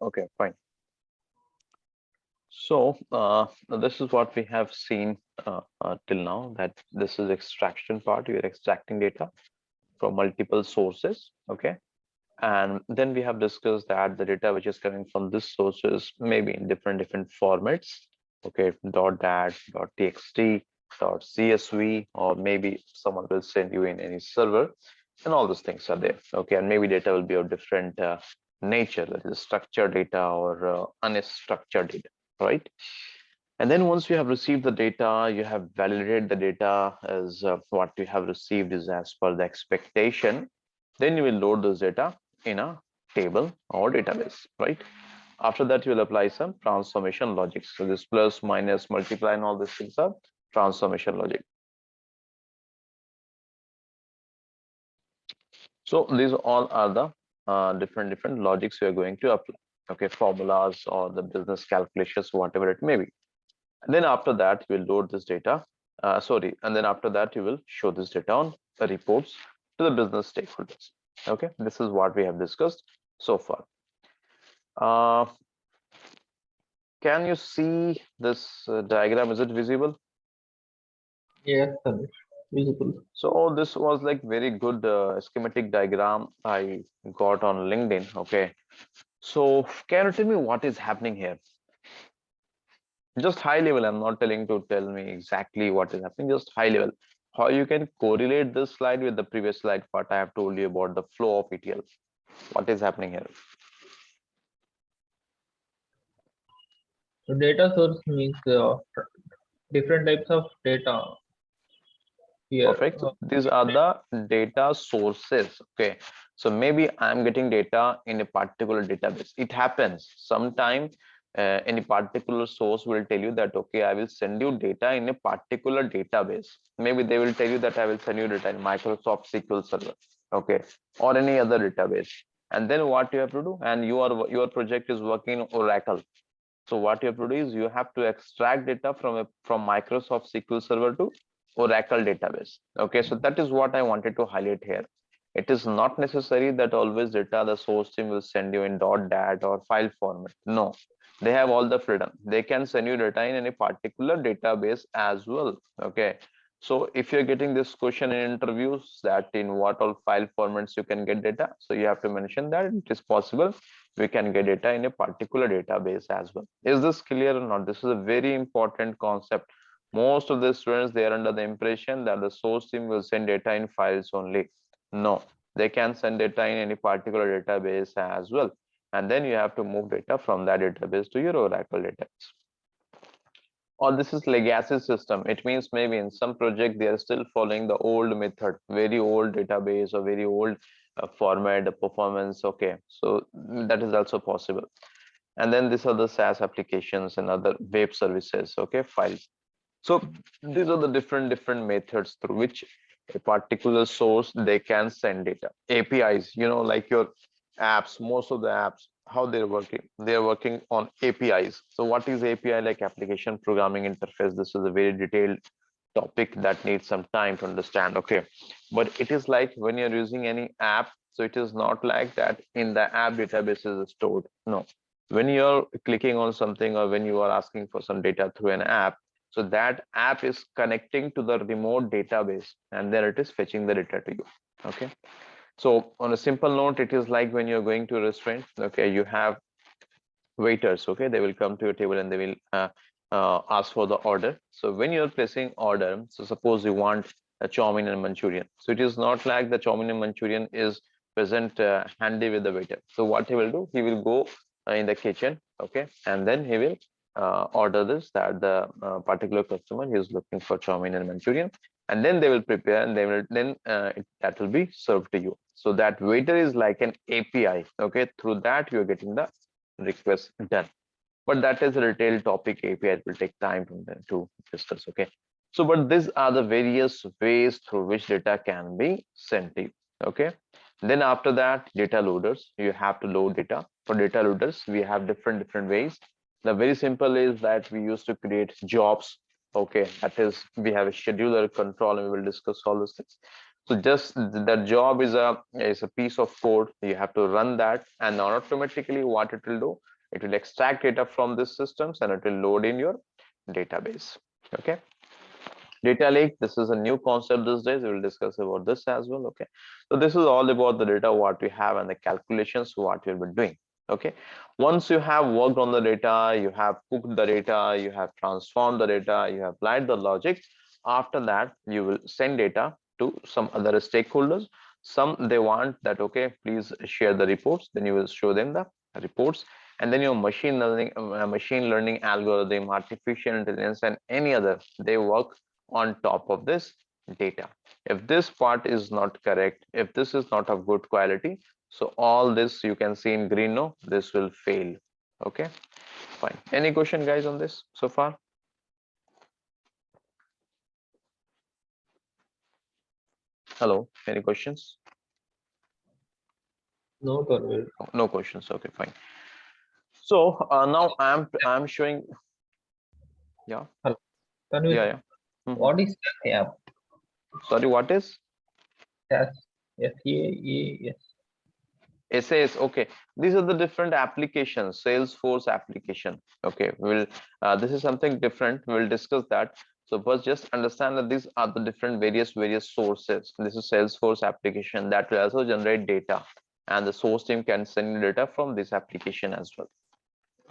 Okay, fine. So this is what we have seen till now, that this is extraction part. You're extracting data from multiple sources. Okay. And then we have discussed that the data which is coming from this sources maybe in different formats. Okay, .dat, .txt, .csv, or maybe someone will send you in any server, and all those things are there. Okay, and maybe data will be of different nature, that is structured data or unstructured data, right? And then once you have received the data, you have validated the data as what you have received is as per the expectation. Then you will load this data in a table or database, right? After that, you will apply some transformation logic. So this plus, minus, multiply, and all these things are transformation logic. So these all are the different logics we are going to apply. Okay, formulas or the business calculations, whatever it may be. And then after that, you will load this data. And then after that, you will show this data on the reports to the business stakeholders. Okay, this is what we have discussed so far. Can you see this diagram? Is it visible? Yes, sir. Visible. So this was like very good schematic diagram I got on LinkedIn. Okay, so can you tell me what is happening here? Just high level. I'm not telling to tell me exactly what is happening. Just high level. How you can correlate this slide with the previous slide? What I have told you about the flow of ETL. What is happening here? So data source means different types of data here. Perfect. So these are the data sources. Okay. So maybe I'm getting data in a particular database. It happens sometime. Any particular source will tell you that, okay, I will send you data in a particular database. Maybe they will tell you that I will send you data in Microsoft SQL Server, okay, or any other database. And then what you have to do, and your project is working in Oracle. So what you have to do is you have to extract data from Microsoft SQL Server to Oracle database. Okay, so that is what I wanted to highlight here. It is not necessary that always data the source team will send you in .dat or file format. No, they have all the freedom. They can send you data in any particular database as well. Okay, so if you're getting this question in interviews that in what all file formats you can get data, so you have to mention that it is possible we can get data in a particular database as well. Is this clear or not? This is a very important concept. Most of the students, they are under the impression that the source team will send data in files only. No, they can send data in any particular database as well. And then you have to move data from that database to your Oracle database. Or this is legacy system. It means maybe in some project they are still following the old method, very old database or very old format, performance. Okay, so that is also possible. And then these are the SaaS applications and other web services. Okay, files. So these are the different methods through which a particular source they can send data. APIs, like your apps, most of the apps, how they're working on APIs. So what is API? Like application programming interface. This is a very detailed topic that needs some time to understand. Okay, but it is like when you're using any app, so it is not like that in the app database is stored. No, when you're clicking on something or when you are asking for some data through an app, so that app is connecting to the remote database and then it is fetching the data to you. Okay, so on a simple note, it is like when you're going to a restaurant. Okay, you have waiters. Okay, they will come to your table and they will ask for the order. So when you're placing order, so suppose you want a chow mein and Manchurian, so it is not like the chow mein and Manchurian is present handy with the waiter. So what he will do, he will go in the kitchen, okay, and then he will order this, that the particular customer he is looking for chow mein and Manchurian, and then they will prepare and they will then that will be served to you. So that waiter is like an API. Okay, through that you are getting the request done, but that is a retail topic. API, it will take time to discuss. Okay, so but these are the various ways through which data can be sent to you. Okay, then after that, data loaders, you have to load data. For data loaders, we have different ways. The very simple is that we used to create jobs. Okay, that is, we have a scheduler control and we will discuss all those things. So just the job is a piece of code. You have to run that, and automatically what it will do, it will extract data from these systems and it will load in your database. Okay. Data lake, this is a new concept these days. We will discuss about this as well. Okay, so this is all about the data what we have and the calculations what we'll be doing. Okay, once you have worked on the data, you have cooked the data, you have transformed the data, you have applied the logic. After that, you will send data to some other stakeholders. Some they want that, okay, please share the reports, then you will show them the reports. And then your machine learning algorithm, artificial intelligence, and any other, they work on top of this data. If this part is not correct, if this is not of good quality, so all this you can see in green, no, this will fail. Okay, fine. Any question guys on this so far? Hello, any questions? No, Tanvir. No questions. Okay, fine. So now I'm showing. Yeah, Hello. Tanvir, yeah, yeah. what is SAP? Sorry, what is SAS. SAAS. SAS? Okay, these are the different applications, Salesforce application. Okay, we'll this is something different. We'll discuss that. So first, just understand that these are the different various sources. This is Salesforce application that will also generate data, and the source team can send data from this application as well.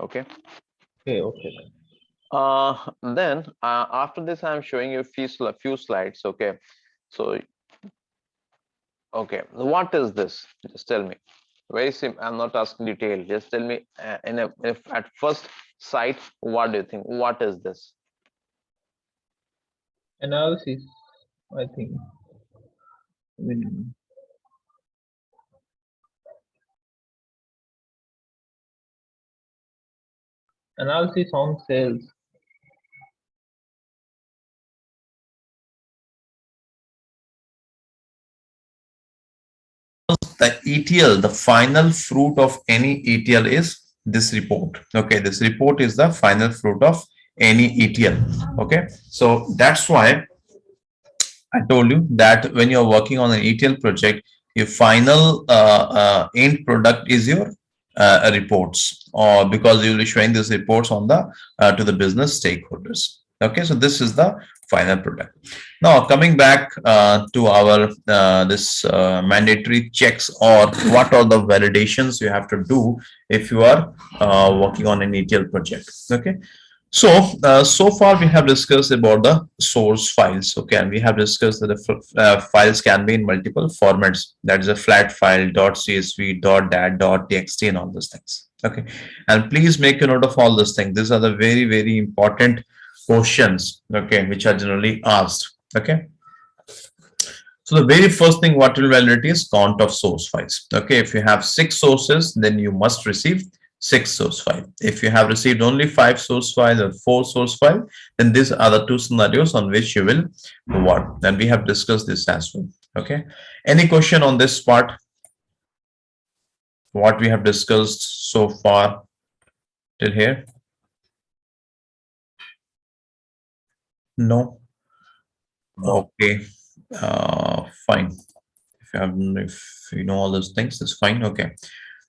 Okay. Okay, okay. Then after this, I'm showing you a few slides. Okay, so okay, what is this? Just tell me. Very simple. I'm not asking detail. Just tell me if at first sight, what do you think? What is this? Analysis, I think. I mean, analysis on sales. The ETL, the final fruit of any ETL is this report. Okay, this report is the final fruit of any ETL. Okay, so that's why I told you that when you're working on an ETL project, your final end product is your reports, or because you will be showing these reports on the to the business stakeholders. Okay, so this is the final product. Now coming back to our this mandatory checks, or what are the validations you have to do if you are working on an ETL project. Okay, so, so far we have discussed about the source files, okay, and we have discussed that the files can be in multiple formats. That is a flat file, .csv, .dat, .txt, and all those things. Okay, and please make a note of all those things. These are the very important questions, okay, which are generally asked. Okay, so the very first thing what will validate is count of source files. Okay, if you have 6 sources, then you must receive 6 source file. If you have received only 5 source file or 4 source file, then these are the 2 scenarios on which you will work. And we have discussed this as well. Okay, any question on this part? What we have discussed so far till here? No. Okay, fine. If you know all those things, it's fine. Okay.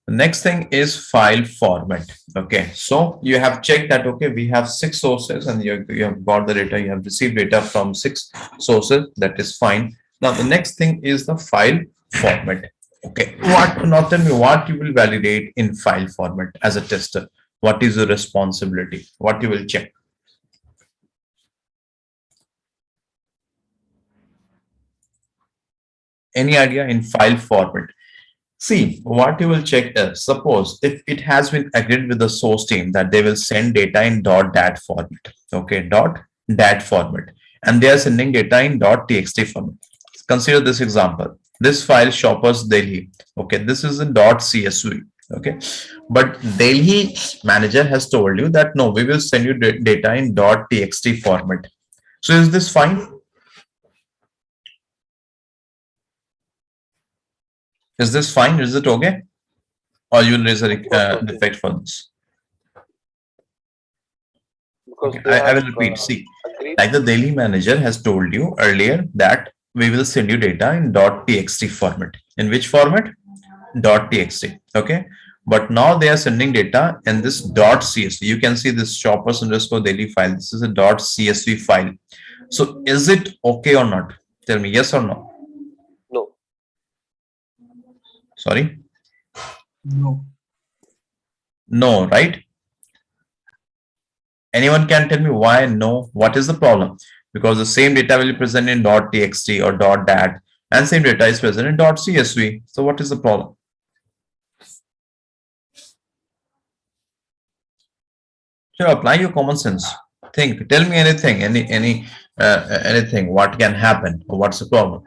The next thing is file format. Okay, so you have checked that, okay, we have 6 sources and you have got the data, you have received data from 6 sources, that is fine. Now the next thing is the file format. Okay, not tell me what you will validate in file format as a tester. What is your responsibility? What you will check? Any idea in file format? See, what you will check is, suppose if it has been agreed with the source team that they will send data in .dat format, okay, .dat format, and they are sending data in .txt format. Consider this example. This file shoppers Delhi, okay, this is in .csv, okay, but Delhi manager has told you that no, we will send you data in .txt format. So is this fine? Is this fine? Is it okay? Or you will raise a defect for this? Okay, I will repeat. See, like the Delhi manager has told you earlier that we will send you data in .txt format. In which format? .txt. Okay. But now they are sending data in this .csv. You can see this shoppers underscore daily file. This is a .csv file. So is it okay or not? Tell me yes or no. No. Sorry. No. No, right? Anyone can tell me why no? What is the problem? Because the same data will be present in .txt or .dat and same data is present in .csv. So what is the problem? So apply your common sense. Think. Tell me anything. Anything. What can happen? Or what's the problem?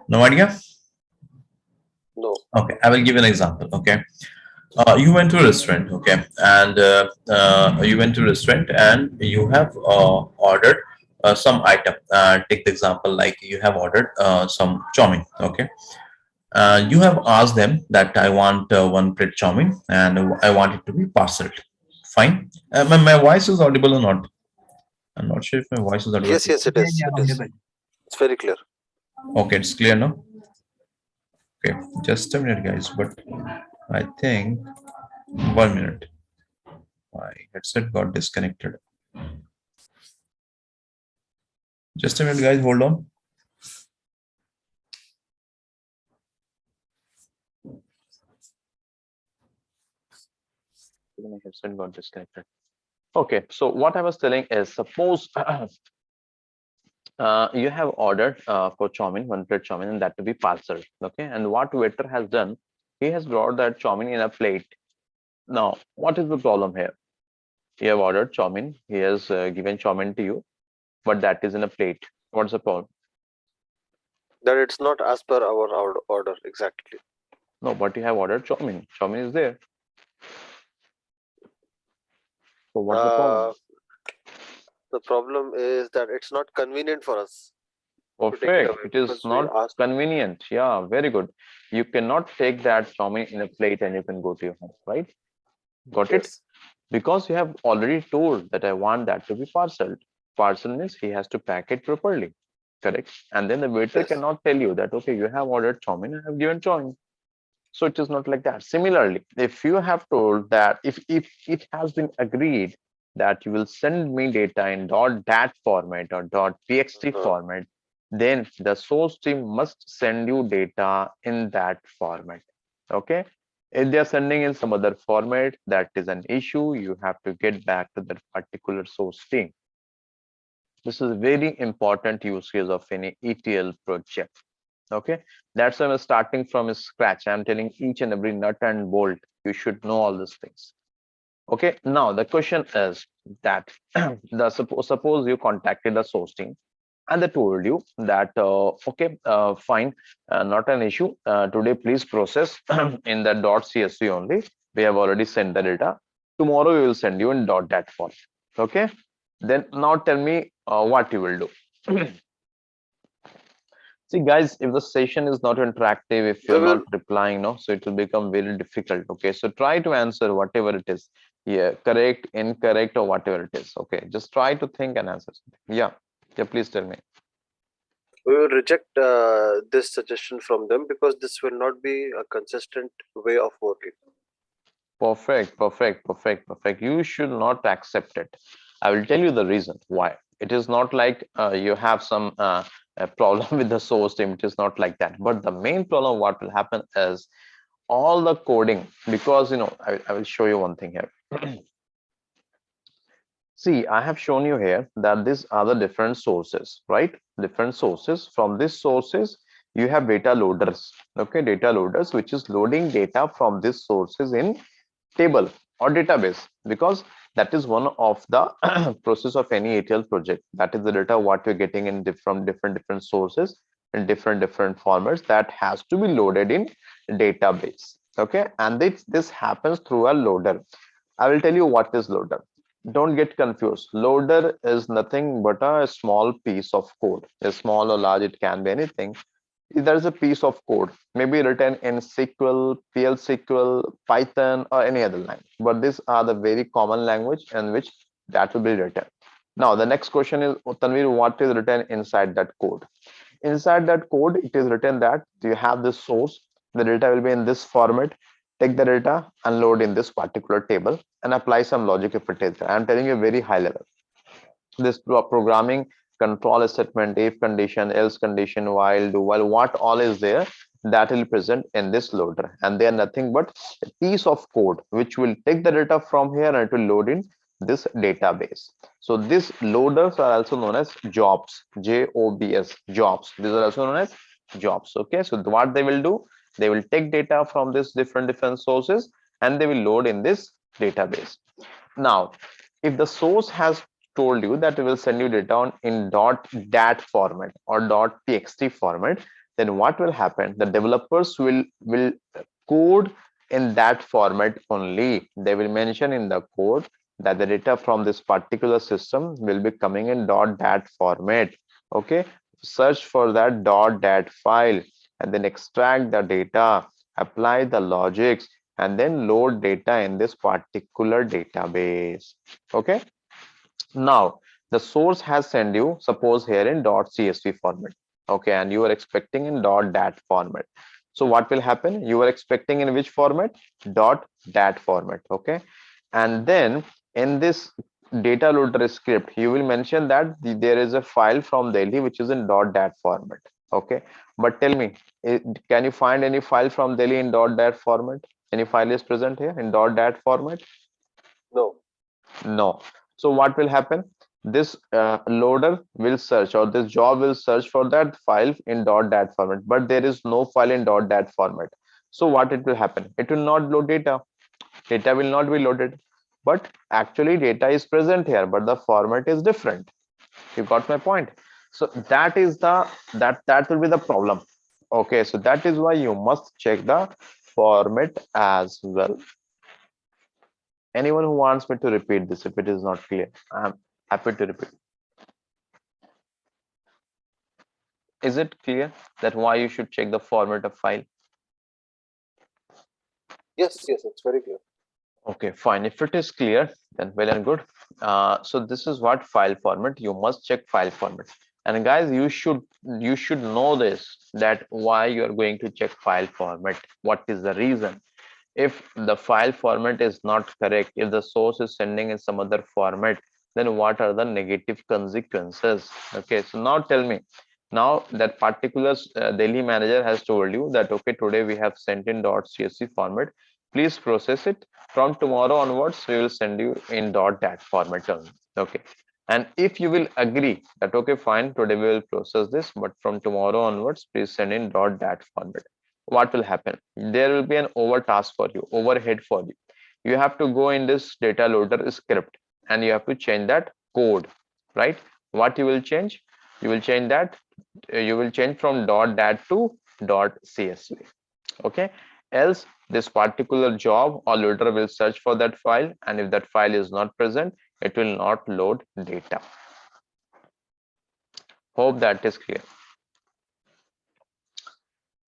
No idea. No. Okay, I will give you an example. Okay, you went to a restaurant. Okay, and you went to a restaurant and you have ordered some item. Take the example like you have ordered some chow mein. Okay, you have asked them that I want one plate chow mein and I want it to be parceled. Fine. My voice is audible or not? I'm not sure if my voice is audible. Yes, yes, it is. It is. It's very clear. Okay, it's clear now. Okay, just a minute, guys. But I think 1 minute. My headset got disconnected. Just a minute, guys. Hold on. My headset got disconnected. Okay, so what I was telling is, suppose you have ordered for chow mein, one plate chow mein, and that to be parcel. Okay, and what waiter has done, he has brought that chow mein in a plate. Now, what is the problem here? You have ordered chow mein, he has given chow mein to you, but that is in a plate. What's the problem? That it's not as per our order exactly. No, but you have ordered chow mein. Chow mein is there. So what's the problem? The problem is that it's not convenient for us. Perfect. It is because we not asked- convenient. Yeah, very good. You cannot take that chow mein in a plate and you can go to your home, right? Got it? Yes. Because you have already told that I want that to be parceled. Parcel means he has to pack it properly. Correct. And then the waiter Yes. cannot tell you that, okay, you have ordered chow mein, I have given chow mein. So it is not like that. Similarly, if you have told that if it has been agreed that you will send me data in .dat format or .txt format, then the source team must send you data in that format. Okay. If they are sending in some other format, that is an issue. You have to get back to that particular source team. This is a very important use case of any ETL project. Okay, that's why I'm starting from scratch. I'm telling each and every nut and bolt. You should know all these things. Okay, now the question is that suppose you contacted the source team and they told you that okay, fine, not an issue. Today, please process in the .csv only. We have already sent the data. Tomorrow we will send you in .dat format. Okay, then now tell me what you will do. See, guys, if the session is not interactive, if you're not replying, no, so it will become very difficult. Okay, so try to answer whatever it is. Yeah, correct, incorrect, or whatever it is. Okay, just try to think and answer something. Yeah, please tell me. We will reject this suggestion from them because this will not be a consistent way of working. Perfect. You should not accept it. I will tell you the reason why. It is not like you have some a problem with the source team. It is not like that. But the main problem, what will happen is all the coding, because I will show you one thing here. See, I have shown you here that these are the different sources, right? Different sources. From these sources, you have data loaders. Okay, data loaders, which is loading data from these sources in table or database, because that is one of the process of any ETL project. That is the data what you're getting in different sources in different formats that has to be loaded in database. Okay, and this happens through a loader. I will tell you what is loader. Don't get confused. Loader is nothing but a small piece of code. A small or large, it can be anything. There is a piece of code, maybe written in SQL, PL SQL, Python, or any other language. But these are the very common language in which That will be written. Now the next question is, Tanvir, what is written inside that code? Inside that code, it is written that you have this source, the data will be in this format, take the data and load in this particular table and apply some logic if it is there. I'm telling you very high level. This programming control statement, if condition, else condition, while, do while, what all is there, that will present in this loader, and they are nothing but a piece of code which will take the data from here and it will load in this database. So these loaders are also known as jobs, jobs, jobs. These are also known as jobs. Okay, so what they will do, they will take data from this different sources and they will load in this database. Now if the source has told you that we will send you data on in .dat format or .txt format, then what will happen, the developers will code in that format only. They will mention in the code that the data from this particular system will be coming in .dat format. Okay, search for that .dat file and then extract the data, apply the logics, and then load data in this particular database. Okay, now the source has sent you, suppose here in .csv format. Okay, and you are expecting in .dat format. So what will happen, you are expecting in which format, .dat format. Okay, and then in this data loader script you will mention that there is a file from Delhi which is in .dat format. Okay, but tell me, can you find any file from Delhi in .dat format? Any file is present here in .dat format? No. No. So what will happen, this loader will search, or this job will search for that file in .dat format, but there is no file in .dat format. So what it will happen, it will not load data, data will not be loaded, but actually data is present here but the format is different. You got my point? So that is the that will be the problem. Okay, so that is why you must check the format as well. Anyone who wants me to repeat this if it is not clear, I'm happy to repeat. Is it clear that why you should check the format of file? Yes, it's very clear. Okay, fine. If it is clear, then well and good. So this is what file format. You must check file format. And guys, you should know this, that why you are going to check file format. What is the reason? If the file format is not correct, if the source is sending in some other format, then what are the negative consequences? Okay, so now tell me, now that particular Delhi manager has told you that okay, today we have sent in .csv format, please process it. From tomorrow onwards we will send you in .dat format only. Okay, and if you will agree that okay fine, today we will process this, but from tomorrow onwards please send in .dat format, what will happen, there will be an over task for you, overhead for you. You have to go in this data loader script and you have to change that code, right? What you will change, you will change that, you will change from .dat to .csv. Okay, else this particular job or loader will search for that file, and if that file is not present, it will not load data. Hope that is clear.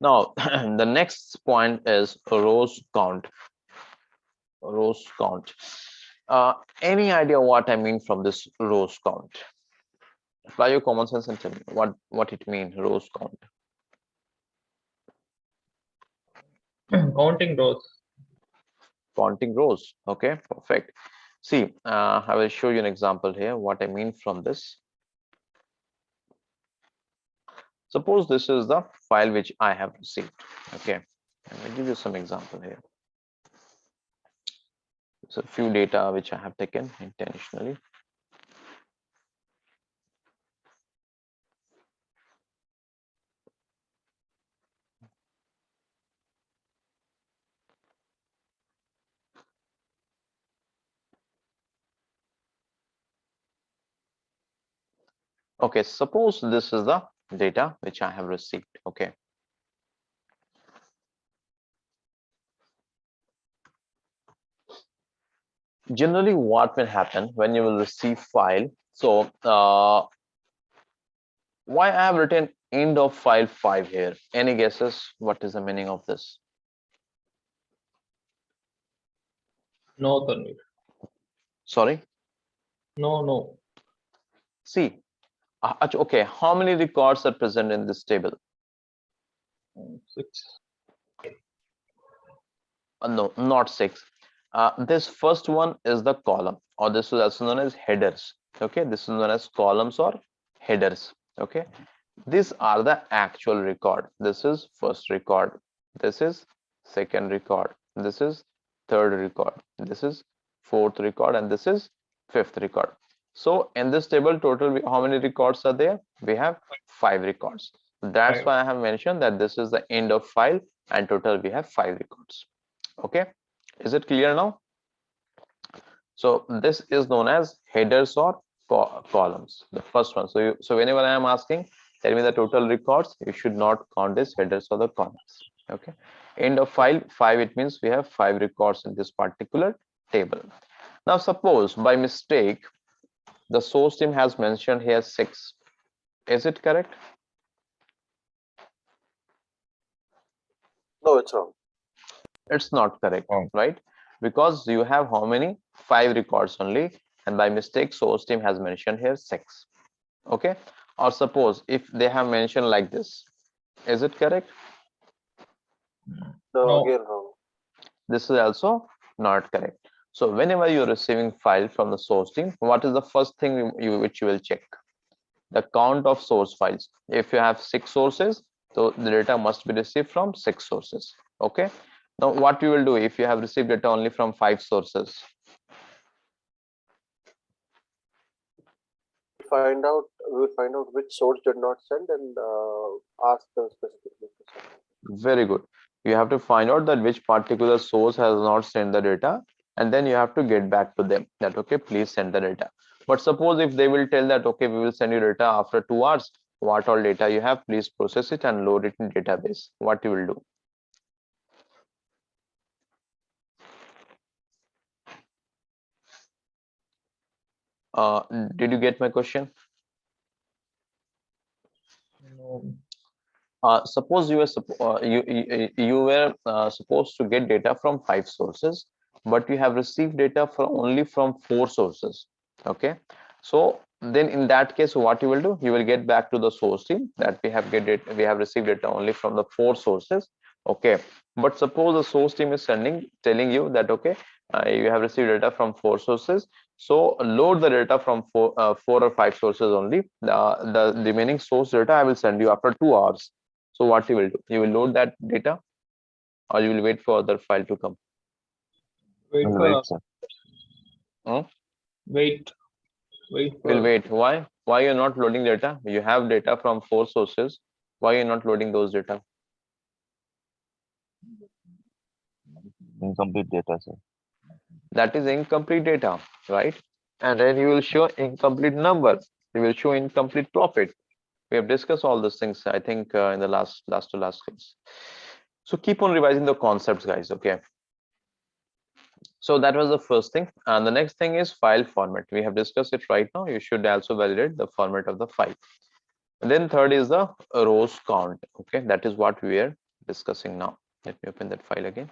Now the next point is rows count. Rows count. Any idea what I mean from this rows count? Apply your common sense and tell me what it means, rows count. Counting rows. Counting rows. Okay, perfect. See, I will show you an example here what I mean from this. Suppose this is the file which I have received. Okay, let me give you some example here. It's a few data which I have taken intentionally. Okay, suppose this is the data which I have received. Okay, generally what will happen when you will receive file, so why I have written end of file 5 here? Any guesses what is the meaning of this? No, Tanvir. Sorry, No. See, okay, how many records are present in this table? 6. No, not 6. This first one is the column, or this is also known as headers. Okay, this is known as columns or headers. Okay, these are the actual record. This is first record. This is second record. This is third record. This is fourth record, and this is fifth record. So in this table, total how many records are there? We have 5 records. That's why I have mentioned that this is the end of file, and total we have 5 records. Okay, is it clear now? So this is known as headers or columns, the first one. So whenever I am asking, tell me the total records, you should not count this headers or the columns. Okay, end of file 5, it means we have 5 records in this particular table. Now suppose by mistake the source team has mentioned here 6. Is it correct? No, it's wrong. It's not correct, Wrong. right? Because you have how many? 5 records only, and by mistake source team has mentioned here 6. Okay, or suppose if they have mentioned like this, is it correct? No, No. again wrong. This is also not correct. So whenever you're receiving file from the source team, what is the first thing which you will check? The count of source files. If you have 6 sources, so the data must be received from 6 sources. Okay, now what you will do if you have received data only from 5 sources? We'll find out which source did not send and ask them specifically to send. Very good. You have to find out that which particular source has not sent the data, and then you have to get back to them that okay, please send the data. But suppose if they will tell that okay, we will send you data after 2 hours, what all data you have, please process it and load it in database. What you will do? Did you get my question? No. Suppose you were you were supposed to get data from 5 sources, but you have received data from only from 4 sources. Okay, so then in that case, what you will do? You will get back to the source team that we have received data only from the 4 sources. Okay, but suppose the source team is telling you that okay, you have received data from 4 sources. So load the data from 4 or 5 sources only. The remaining source data I will send you after 2 hours. So what you will do? You will load that data, or you will wait for other file to come. Wait We'll for wait, sir. wait. Will wait. Why? Why you're not loading data? You have data from 4 sources. Why you're not loading those data? Incomplete data, sir. That is incomplete data, right? And then you will show incomplete number. You will show incomplete profit. We have discussed all these things, I think, in the last to last class. So keep on revising the concepts, guys. Okay. So that was the first thing, and the next thing is file format. We have discussed it right now. You should also validate the format of the file. And then third is the rows count. Okay, that is what we are discussing now. Let me open that file again.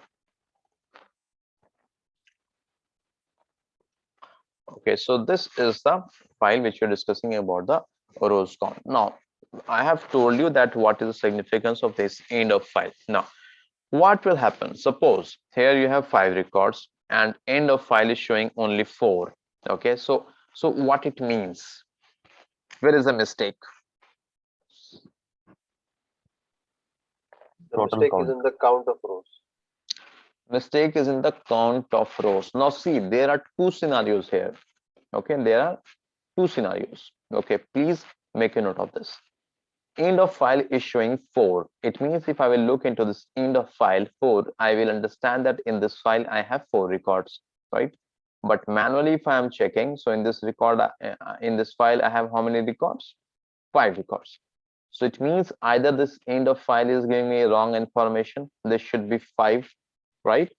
Okay, so this is the file which we're discussing about the rows count. Now I have told you that what is the significance of this end of file. Now what will happen? Suppose here you have 5 records and end of file is showing only 4. Okay, so what it means? Where is the mistake? The Total mistake count. is in the count of rows. Mistake is in the count of rows. Now see, there are 2 scenarios here. Okay, there are 2 scenarios. Okay, please make a note of this. End of file is showing 4. It means if I will look into this end of file 4, I will understand that in this file I have 4 records, right? But manually if I am checking, so in this record, in this file I have how many records? 5 records. So it means either this end of file is giving me wrong information, this should be 5, right?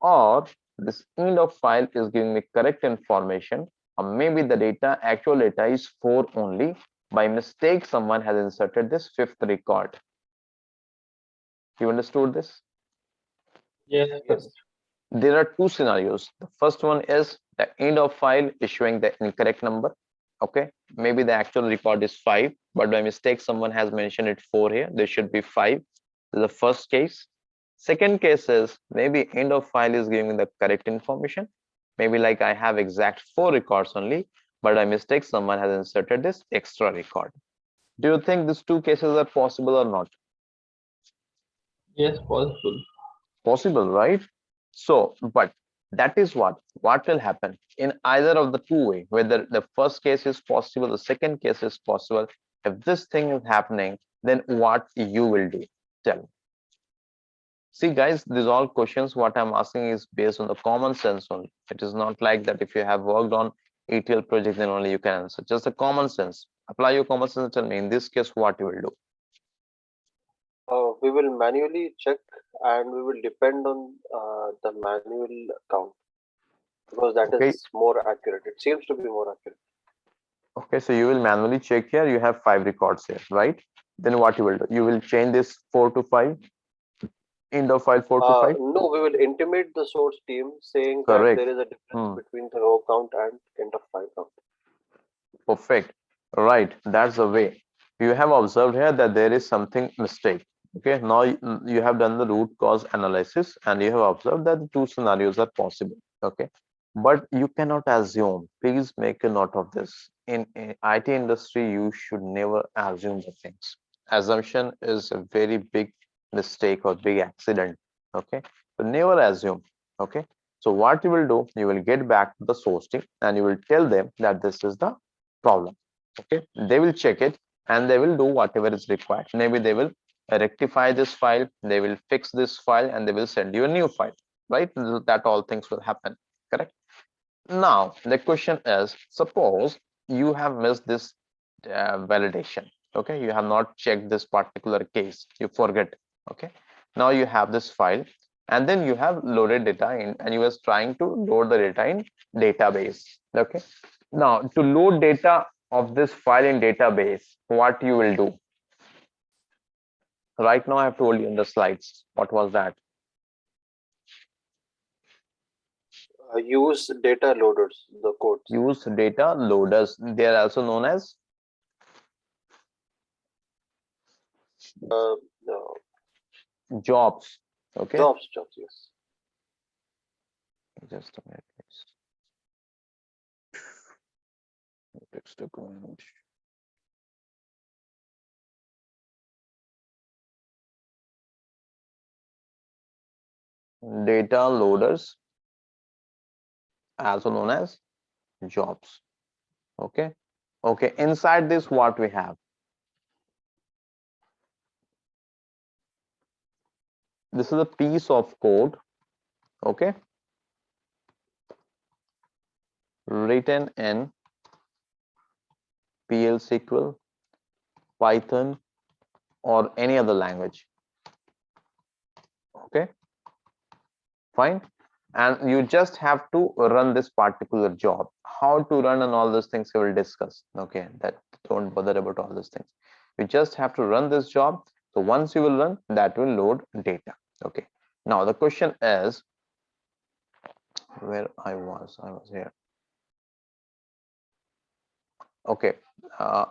Or this end of file is giving me correct information, or maybe the data, actual data is 4 only. By mistake, someone has inserted this 5th record. You understood this? Yes. Yes. There are 2 scenarios. The first one is The end of file is showing the incorrect number. Okay, maybe the actual record is 5, but by mistake someone has mentioned it 4 here. There should be 5. This is the first case. Second case is maybe end of file is giving the correct information. Maybe like I have exact 4 records only, but by mistake someone has inserted this extra record. Do you think these two cases are possible or not? Yes, possible. Possible, right? So, but that is what will happen in either of the two way, whether the first case is possible, the second case is possible. If this thing is happening, then what you will do? Tell me. See, guys, these all questions what I'm asking is based on the common sense only. It is not like that if you have worked on ETL project, then only you can answer. Just the common sense. Apply your common sense and tell me in this case what you will do. We will manually check and we will depend on the manual count because that Okay. is more accurate. It seems to be more accurate. Okay, so you will manually check here. You have 5 records here, right? Then what you will do? You will change this 4 to 5, end of file 4 to 5. No, we will intimate the source team saying that Correct. there is a difference between the row count and end of file count. Perfect. Right. That's the way. You have observed here that there is something mistake. Okay. Now you have done the root cause analysis and you have observed that the two scenarios are possible. Okay. But you cannot assume. Please make a note of this. In IT industry, you should never assume the things. Assumption is a very big mistake or big accident. Okay. So never assume. Okay. So what you will do, you will get back to the source team and you will tell them that this is the problem. Okay, they will check it and they will do whatever is required. Maybe they will rectify this file, they will fix this file, and they will send you a new file, right? That all things will happen. Correct. Now the question is, suppose you have missed this validation. Okay, you have not checked this particular case, you forget. Okay, now you have this file and then you have loaded data in and you was trying to load the data in database. Okay, now to load data of this file in database, what you will do? Right now I have told you in the slides. What was that? Use data loaders, the codes. Use data loaders. They are also known as No, jobs. Okay, jobs, yes. just a minute, please. Text document. Data loaders, also known as jobs. Okay, okay, inside this what we have? This is a piece of code, okay, written in PL SQL, Python, or any other language. Okay, fine. And you just have to run this particular job. How to run and all those things we will discuss. Okay, that don't bother about all those things. You just have to run this job. So once you will run, that will load data. Okay. Now the question is, where I was here. Okay,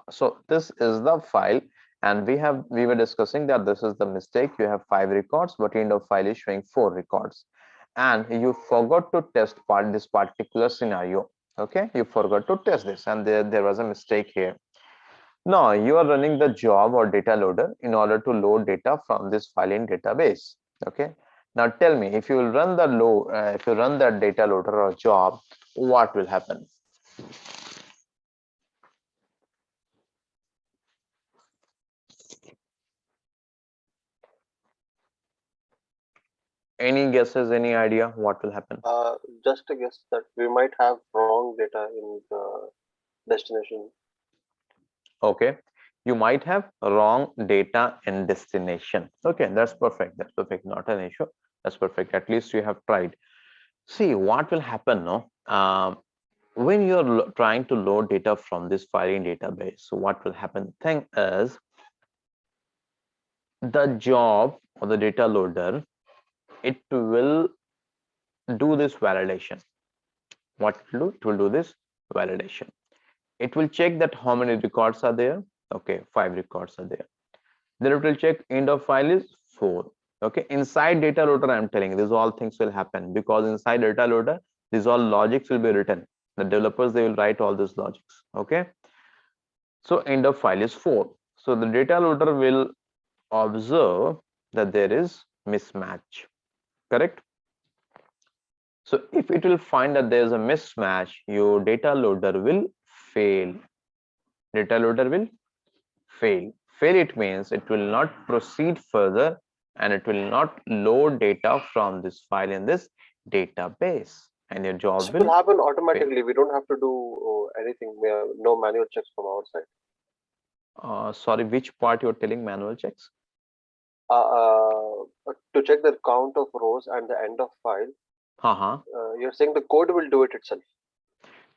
so this is the file and we were discussing that this is the mistake. You have 5 records but end of file is showing 4 records and you forgot to test this particular scenario. Okay, you forgot to test this and there was a mistake here. Now you are running the job or data loader in order to load data from this file in database. Okay, now tell me, if you will run the if you run that data loader or job, what will happen? Any guesses, any idea what will happen? Just a guess that we might have wrong data in the destination. Okay, you might have wrong data in destination. Okay, that's perfect. That's perfect. Not an issue. That's perfect. At least you have tried. See what will happen, no? When you're trying to load data from this filing database, so what will happen? Thing is, the job or the data loader, it will do this validation. What it will do? It will do this validation. It will check that how many records are there. Okay, 5 records are there. Then it will check end of file is 4. Okay, inside data loader, I'm telling you, these all things will happen because inside data loader, these all logics will be written. The developers, they will write all these logics. Okay, so end of file is 4. So the data loader will observe that there is mismatch. Correct? So if it will find that there is a mismatch, your data loader will fail. Data loader will fail. Fail, it means it will not proceed further and it will not load data from this file in this database, and your job This will will happen fail. automatically. We don't have to do anything. No manual checks from our side. Sorry, which part you're telling manual checks? To check the count of rows and the end of file, Uh-huh. you're saying the code will do it itself.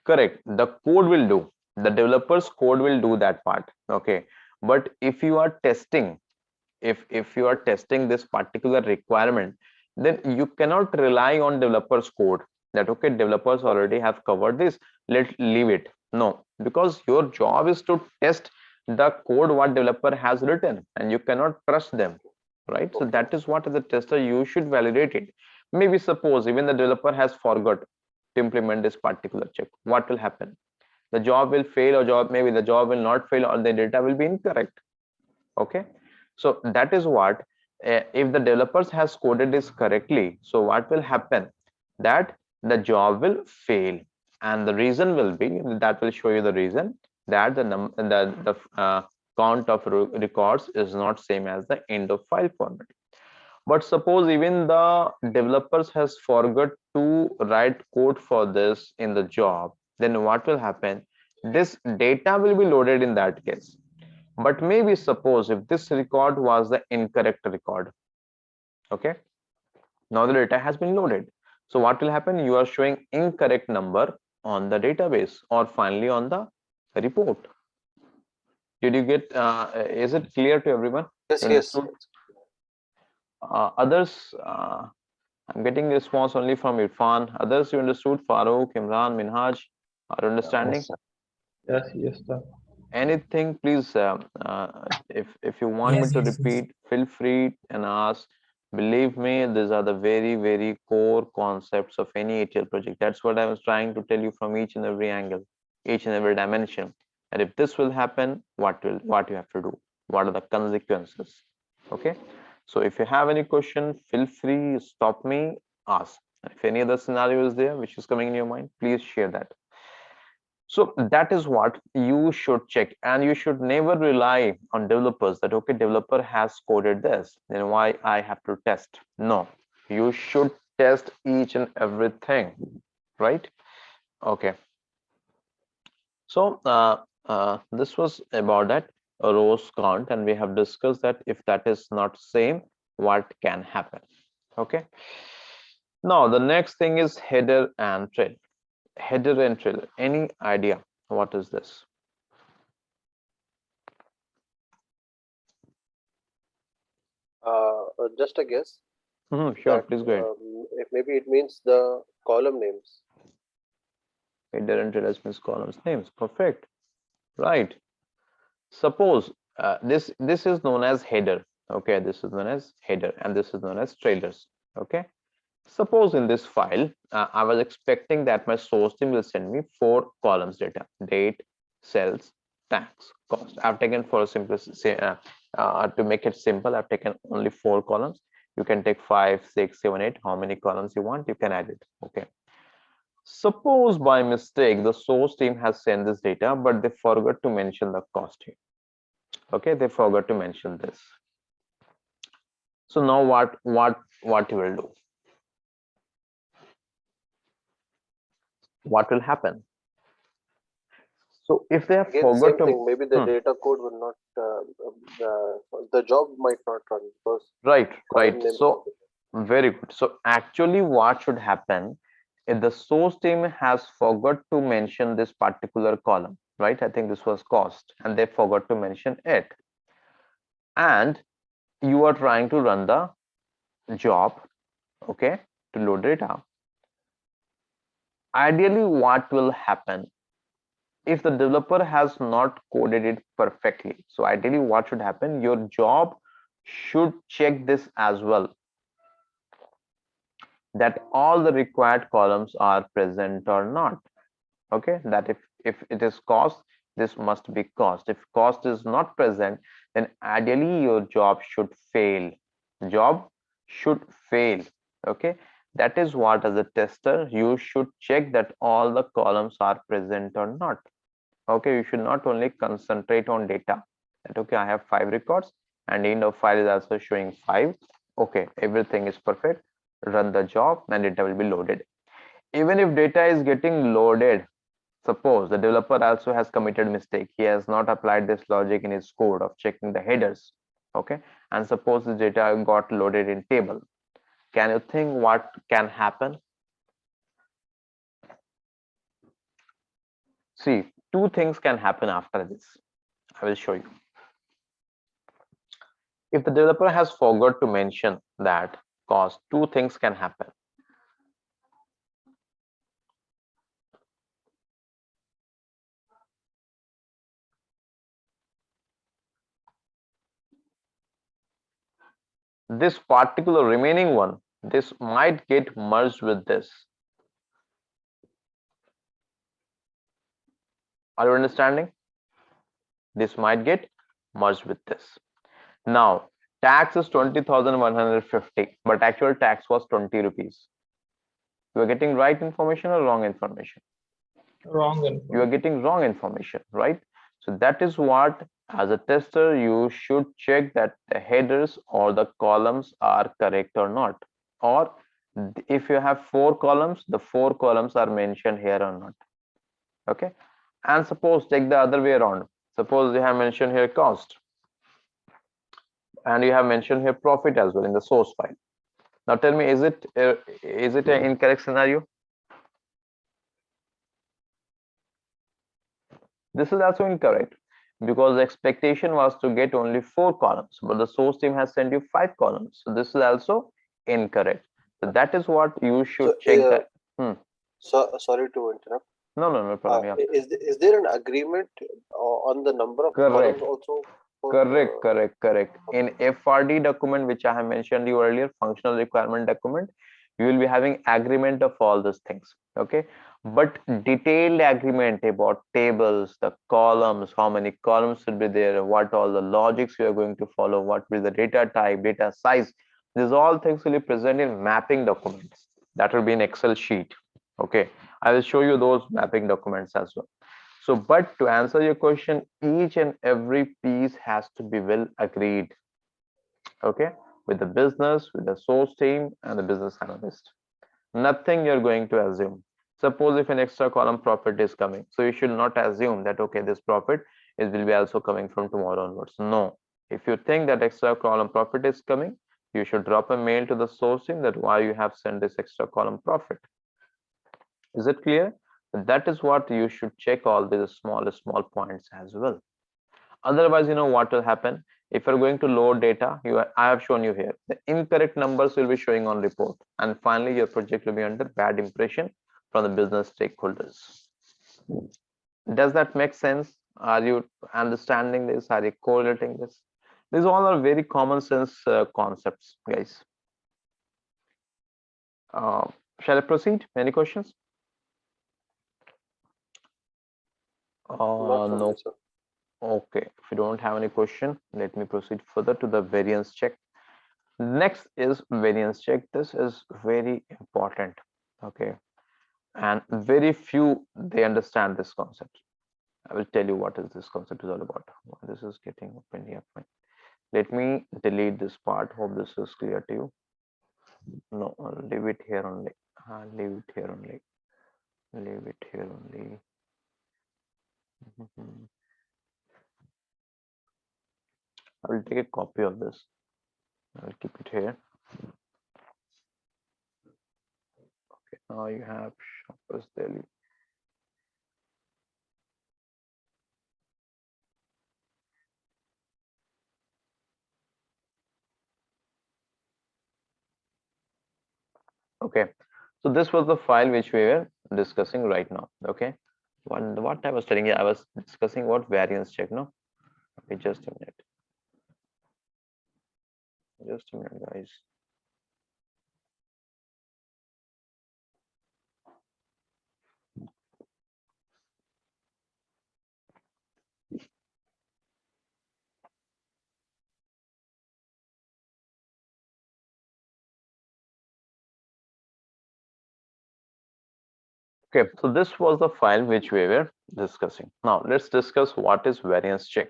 Correct. The code will do. The developer's code will do that part. Okay. But if you are testing, if you are testing this particular requirement, then you cannot rely on developers code that okay, developers already have covered this, let's leave it. No, because your job is to test the code what developer has written and you cannot trust them, right? So Okay. that is what as a tester you should validate it. Maybe suppose even the developer has forgot to implement this particular check, what will happen? The job will fail, or job, maybe the job will not fail, or the data will be incorrect. Okay, so that is what if the developers has coded this correctly, so what will happen, that the job will fail, and the reason will be that will show you the reason, that the count of records is not same as the end of file format. But suppose even the developers has forgot to write code for this in the job, then what will happen, this data will be loaded in that case. But maybe suppose if this record was the incorrect record, okay, now the data has been loaded, so what will happen, you are showing incorrect number on the database or finally on the report. Did you get is it clear to everyone? Yes, You yes. understood? Others, I'm getting response only from Irfan. Others, you understood? Farooq, Imran, Minhaj are understanding? Yes, sir. Yes, yes, sir. Anything, please, if you want me Yes, to yes, yes. repeat, feel free and ask. Believe me, these are the very core concepts of any ETL project. That's what I was trying to tell you from each and every angle, each and every dimension. And if this will happen, what you have to do, what are the consequences? Okay, so if you have any question, feel free, stop me, ask. If any other scenario is there which is coming in your mind, please share that. So that is what you should check, and you should never rely on developers that okay, developer has coded this, then why I have to test. No, you should test each and everything, right? Okay, so this was about that rows count, and we have discussed that if that is not same, what can happen. Okay, now the next thing is header and trail. Header and trail, any idea what is this? Just a guess Sure, that please go ahead. if maybe it means the column names. Header and trailers means columns names. Perfect. Right. Suppose this is known as header. Okay, this is known as header, and this is known as trailers. Okay. Suppose in this file, I was expecting that my source team will send me 4 columns data: date, sales, tax, cost. I've taken for simplicity to make it simple. I've taken only 4 columns. You can take 5, 6, 7, 8. How many columns you want, you can add it. Okay. Suppose by mistake the source team has sent this data, but they forgot to mention the cost here. Okay, they forgot to mention this. So now what you will do? What will happen? So if they have Again, forgot same to, thing. Maybe the data code will not. The job might not run because right, column right. name. So very good. So actually, what should happen if the source team has forgot to mention this particular column, right? I think this was cost, and they forgot to mention it, and you are trying to run the job, okay, to load data. Ideally, what will happen if the developer has not coded it perfectly? So ideally, what should happen? Your job should check this as well, that all the required columns are present or not. Okay, that if it is cost, this must be cost. If cost is not present, then ideally your job should fail. Job should fail. Okay, that is what, as a tester, you should check that all the columns are present or not. Okay, you should not only concentrate on data, that okay, I have 5 records and end of file is also showing 5. Okay, everything is perfect. Run the job and data will be loaded. Even if data is getting loaded, suppose the developer also has committed mistake, he has not applied this logic in his code of checking the headers. Okay, and suppose the data got loaded in table, can you think what can happen? See, two things can happen after this. I will show you. If the developer has forgot to mention that cost, two things can happen. This particular remaining one, this might get merged with this. Are you understanding? This might get merged with this. Now, tax is 20,150, but actual tax was 20 rupees. You are getting right information or wrong information? Wrong You are information. getting wrong information, right? So that is what, as a tester, you should check that the headers or the columns are correct or not. Or if you have 4 columns, the 4 columns are mentioned here or not. Okay. And suppose take the other way around. Suppose you have mentioned here cost and you have mentioned here profit as well in the source file. Now tell me, is it an incorrect scenario? This is also incorrect because the expectation was to get only 4 columns, but the source team has sent you 5 columns. So this is also incorrect. So that is what you should So, check that. sorry to interrupt. No problem. Yeah. Is there an agreement on the number of Correct. columns also? Correct. In FRD document, which I have mentioned you earlier, functional requirement document, you will be having agreement of all these things. Okay, but detailed agreement about tables, the columns, how many columns should be there, what all the logics you are going to follow, what will the data type, data size. These all things will be present in mapping documents. That will be in Excel sheet. Okay, I will show you those mapping documents as well. So, but to answer your question, each and every piece has to be well agreed, okay, with the business, with the source team, and the business analyst. Nothing you're going to assume. Suppose if an extra column profit is coming, so you should not assume that okay, this profit is will be also coming from tomorrow onwards. No, if you think that extra column profit is coming, you should drop a mail to the source team that why you have sent this extra column profit. Is it clear? That is what you should check all these small points as well. Otherwise, you know what will happen? If you're going to load data, I have shown you here, the incorrect numbers will be showing on report. And finally, your project will be under bad impression from the business stakeholders. Does that make sense? Are you understanding this? Are you correlating this? These all are very common sense concepts, guys. Shall I proceed? Any questions? Not from me, No. sir. Okay, if you don't have any question, let me proceed further to the variance check. Next is variance check. This is very important. Okay, and very few they understand this concept. I will tell you what is this concept is all about. This is getting open here. Fine. Let me delete this part. Hope this is clear to you. No, I'll leave it here only. Leave it here only. Leave it here only. I will take a copy of this. I will keep it here. Okay, now you have Shoppers Daily. Okay, so this was the file which we were discussing right now. Okay, what I was telling you, I was discussing what variance check. No, okay, just a minute, guys. Okay, so this was the file which we were discussing. Now let's discuss what is variance check.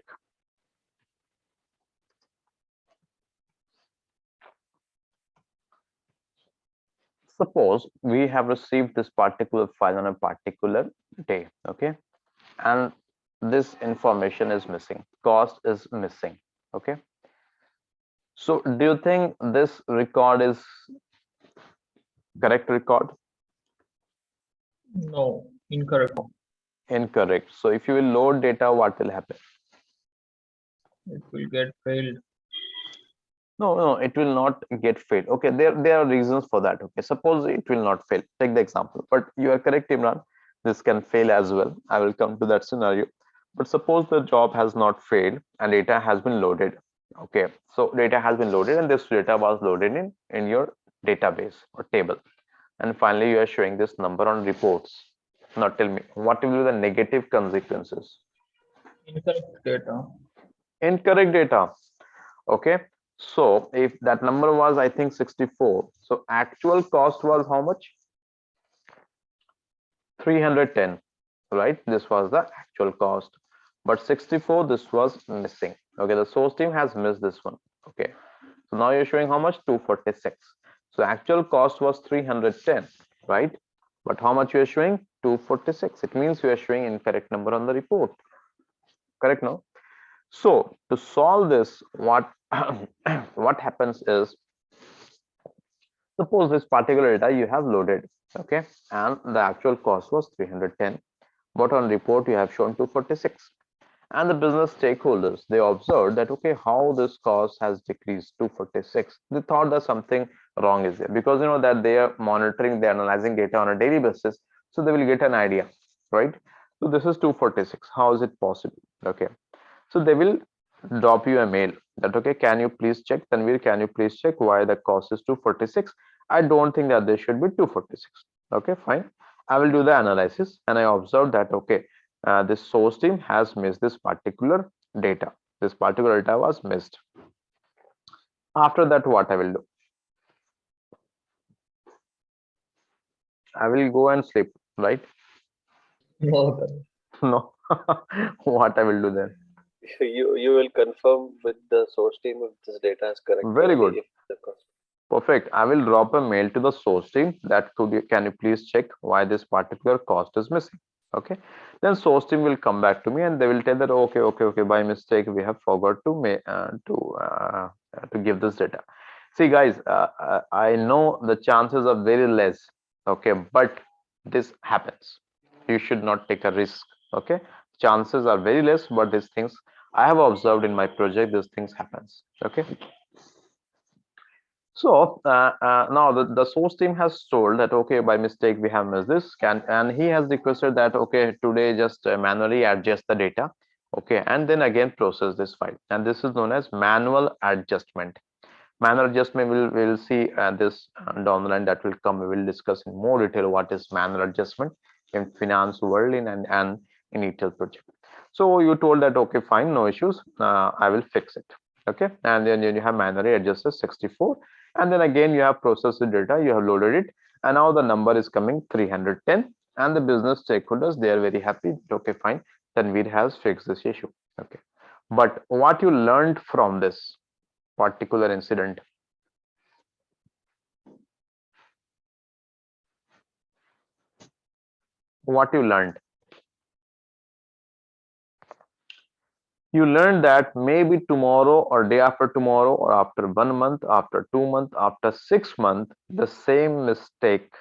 Suppose we have received this particular file on a particular day, okay, and this information is missing, cost is missing, okay. So do you think this record is correct record? No, incorrect. Incorrect. So if you will load data, what will happen? It will get failed. No, it will not get failed. Okay, there are reasons for that. Okay, suppose it will not fail. Take the example, but you are correct, Imran. This can fail as well. I will come to that scenario. But suppose the job has not failed and data has been loaded. Okay, so data has been loaded and this data was loaded in your database or table. And finally, you are showing this number on reports. Now tell me, what will be the negative consequences? Incorrect data. Incorrect data. Okay, so if that number was, I think, 64, so actual cost was how much? 310, right? This was the actual cost, but 64, this was missing. Okay, the source team has missed this one. Okay, so now you're showing how much? 246. So actual cost was 310, right? But how much you are showing? 246. It means you are showing incorrect number on the report. Correct now? So to solve this, what what happens is, suppose this particular data you have loaded, okay, and the actual cost was 310, but on report you have shown 246. And the business stakeholders, they observed that, okay, how this cost has decreased 246. They thought that something wrong is there, because you know that they are monitoring, they're analyzing data on a daily basis, so they will get an idea, right? So this is 246. How is it possible? Okay, so they will drop you a mail that, okay, can you please check, Tanvir, can you please check why the cost is 246? I don't think that there should be 246. Okay, fine. I will do the analysis and I observed that, okay, this source team has missed this particular data. This particular data was missed. After that, what I will do? I will go and sleep, right? No, sir. No. What I will do then? You will confirm with the source team if this data is correct Very only good. if the cost. Perfect. I will drop a mail to the source team that can you please check why this particular cost is missing. Okay. Then source team will come back to me and they will tell that, okay, by mistake we have forgot to give this data. See guys, I know the chances are very less. Okay, but this happens. You should not take a risk. Okay, chances are very less, but these things I have observed in my project. These things happens. Okay. So now the source team has told that, okay, by mistake we have missed this, and he has requested that, okay, today just manually adjust the data, okay, and then again process this file, and this is known as manual adjustment. Manual adjustment, we'll see this down the line, that will come. We will discuss in more detail what is manual adjustment in finance world and in ETL project. So you told that, okay, fine, no issues, I will fix it. Okay, and then you have manually adjusted 64, and then again you have processed the data, you have loaded it, and now the number is coming 310, and the business stakeholders, they are very happy. Okay, fine, Tanvir has fixed this issue. Okay, but what you learned from this particular incident? What you learned? You learned that maybe tomorrow or day after tomorrow or after 1 month, after 2 months, after 6 months, the same mistake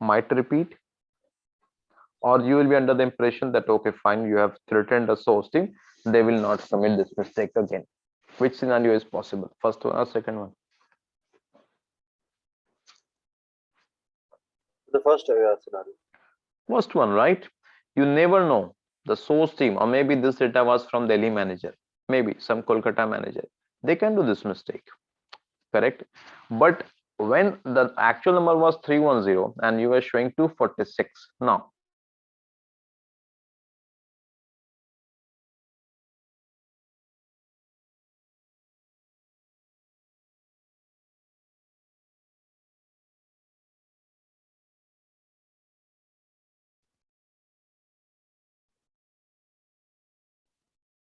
might repeat, or you will be under the impression that, okay, fine, you have threatened the source team, they will not commit this mistake again. Which scenario is possible? First one or second one? The first scenario. First one, right? You never know. The source team, or maybe this data was from Delhi manager, maybe some Kolkata manager. They can do this mistake, correct? But when the actual number was 310 and you were showing 246, now